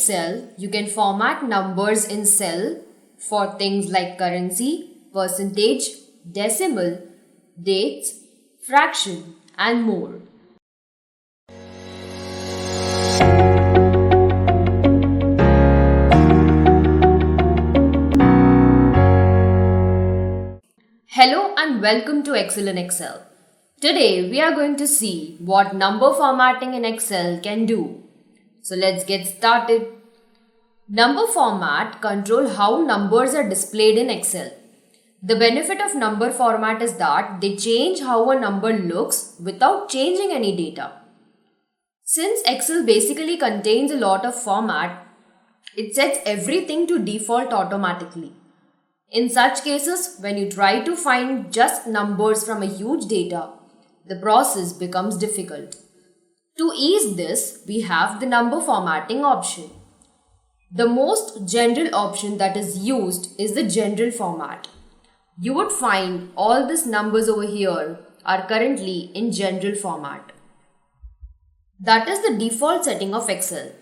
Excel, you can format numbers in cell for things like currency, percentage, decimal, dates, fraction, and more. Hello and welcome to Excel in Excel. Today we are going to see what number formatting in Excel can do. So let's get started. Number format control how numbers are displayed in Excel. The benefit of number format is that they change how a number looks without changing any data. Since Excel basically contains a lot of format, it sets everything to default automatically. In such cases, when you try to find just numbers from a huge data, the process becomes difficult. To ease this, we have the number formatting option. The most general option that is used is the general format. You would find all these numbers over here are currently in general format. That is the default setting of Excel.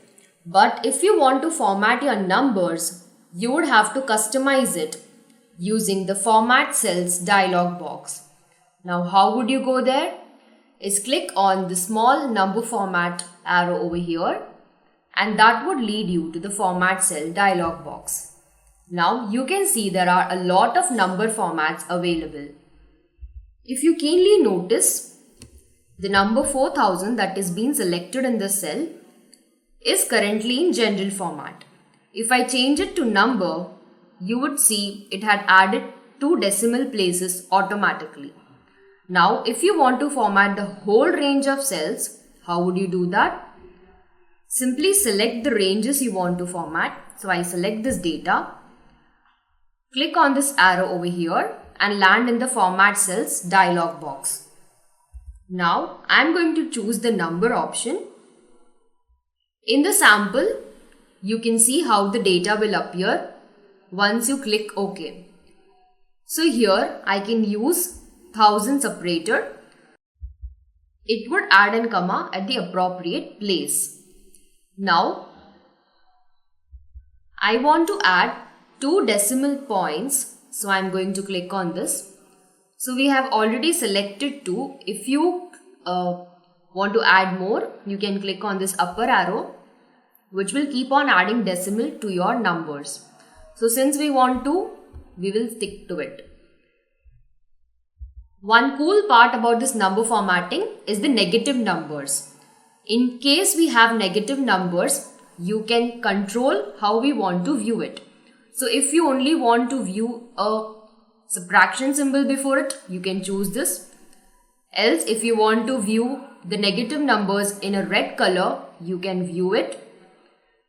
But if you want to format your numbers, you would have to customize it using the Format Cells dialog box. Now how would you go there? Is click on the small number format arrow over here, and that would lead you to the Format Cell dialog box. Now you can see there are a lot of number formats available. If you keenly notice, the number 4000 that is being selected in this cell is currently in general format. If I change it to number, you would see it had added 2 decimal places automatically. Now, if you want to format the whole range of cells, how would you do that? Simply select the ranges you want to format. So, I select this data, click on this arrow over here and land in the Format Cells dialog box. Now, I am going to choose the number option. In the sample, you can see how the data will appear once you click OK. So here I can use 1000 separator. It would add an comma at the appropriate place. Now I want to add 2 decimal points, so I am going to click on this. So we have already selected 2. If you want to add more, you can click on this upper arrow, which will keep on adding decimal to your numbers. So since we want to, we will stick to it. One cool part about this number formatting is the negative numbers. In case we have negative numbers, you can control how we want to view it. So if you only want to view a subtraction symbol before it, you can choose this. Else, if you want to view the negative numbers in a red color, you can view it.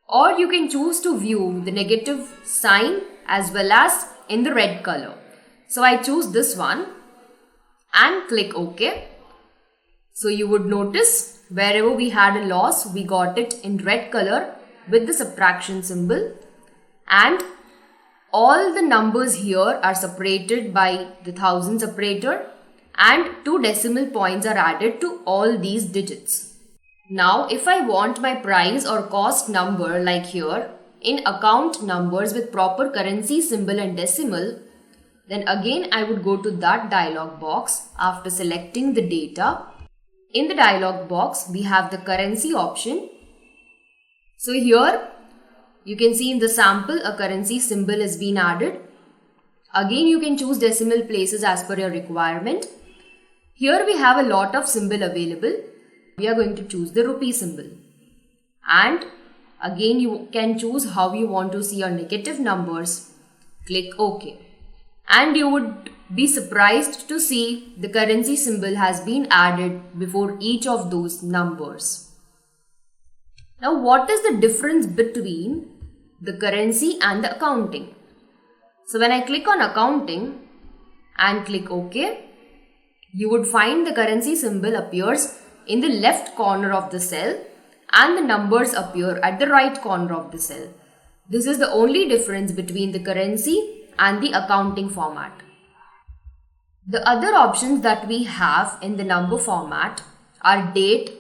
Or you can choose to view the negative sign as well as in the red color. So I choose this one and click OK. So you would notice wherever we had a loss, we got it in red color with the subtraction symbol, and all the numbers here are separated by the 1000 separator and 2 decimal points are added to all these digits. Now, if I want my price or cost number like here in account numbers with proper currency symbol and decimal, then again I would go to that dialog box after selecting the data. In the dialog box, we have the currency option. So here you can see in the sample a currency symbol has been added. Again, you can choose decimal places as per your requirement. Here we have a lot of symbol available. We are going to choose the rupee symbol, and again you can choose how you want to see your negative numbers. Click OK, and you would be surprised to see the currency symbol has been added before each of those numbers. Now what is the difference between the currency and the accounting? So when I click on accounting and click OK, you would find the currency symbol appears in the left corner of the cell and the numbers appear at the right corner of the cell. This is the only difference between the currency and the accounting format. The other options that we have in the number format are date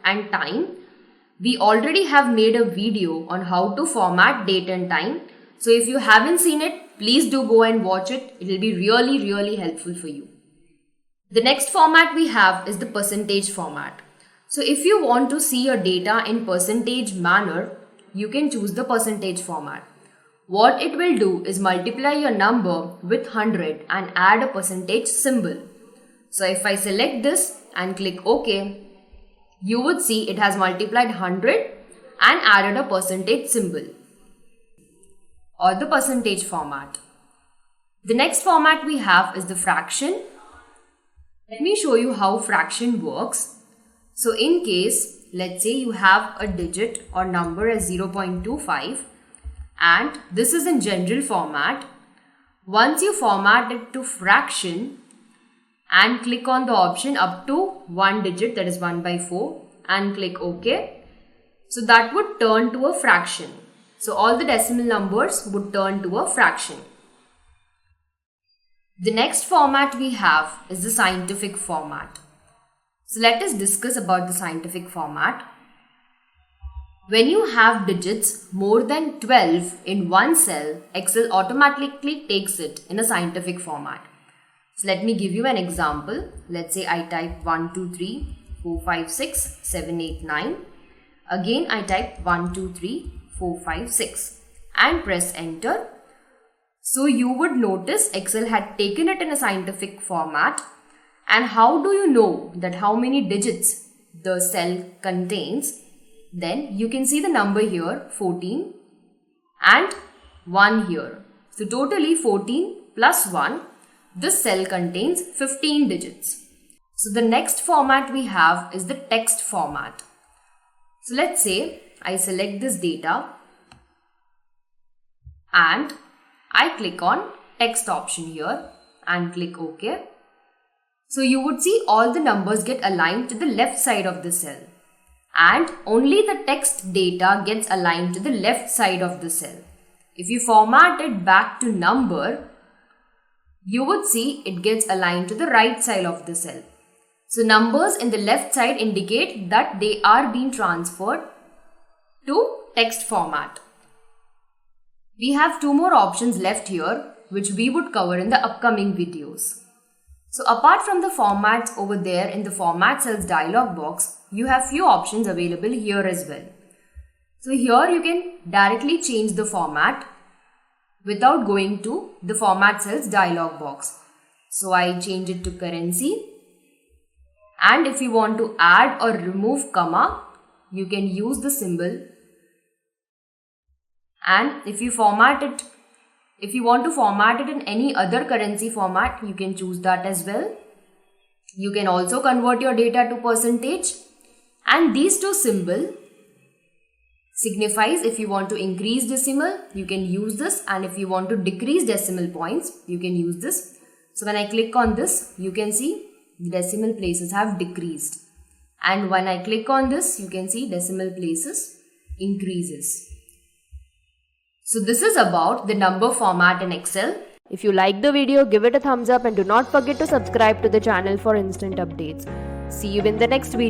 and time, We already have made a video on how to format date and time. So if you haven't seen it, please do go and watch it. It will be really helpful for you. The next format we have is the percentage format. So if you want to see your data in percentage manner, you can choose the percentage format. What it will do is multiply your number with 100 and add a percentage symbol. So if I select this and click OK, you would see it has multiplied 100 and added a percentage symbol or the percentage format. The next format we have is the fraction. Let me show you how fraction works. So in case, let's say you have a digit or number as 0.25 and this is in general format. Once you format it to fraction and click on the option up to one digit, that is 1/4, and click OK. So that would turn to a fraction. So all the decimal numbers would turn to a fraction. The next format we have is the scientific format. So let us discuss about the scientific format. When you have digits more than 12 in one cell, Excel automatically takes it in a scientific format. So let me give you an example. Let's say I type 1, 2, 3, 4, 5, 6, 7, 8, 9. Again I type 1, 2, 3, 4, 5, 6 and press enter. So you would notice Excel had taken it in a scientific format. And how do you know that how many digits the cell contains? Then you can see the number here 14 and 1 here. So totally 14 plus 1. This cell contains 15 digits. So the next format we have is the text format. So let's say I select this data and I click on text option here and click OK. So you would see all the numbers get aligned to the left side of the cell and only the text data gets aligned to the left side of the cell. If you format it back to number, you would see it gets aligned to the right side of the cell. So numbers in the left side indicate that they are being transferred to text format. We have two more options left here which we would cover in the upcoming videos. So apart from the formats over there in the format cells dialog box, you have few options available here as well. So here you can directly change the format without going to the format cells dialog box. So I change it to currency. And if you want to add or remove comma, you can use the symbol. And if you want to format it in any other currency format, you can choose that as well. You can also convert your data to percentage. And these two symbols signifies if you want to increase decimal, you can use this. And if you want to decrease decimal points, you can use this. So when I click on this, you can see the decimal places have decreased. And when I click on this, you can see decimal places increases. So this is about the number format in Excel. If you like the video, give it a thumbs up and do not forget to subscribe to the channel for instant updates. See you in the next video.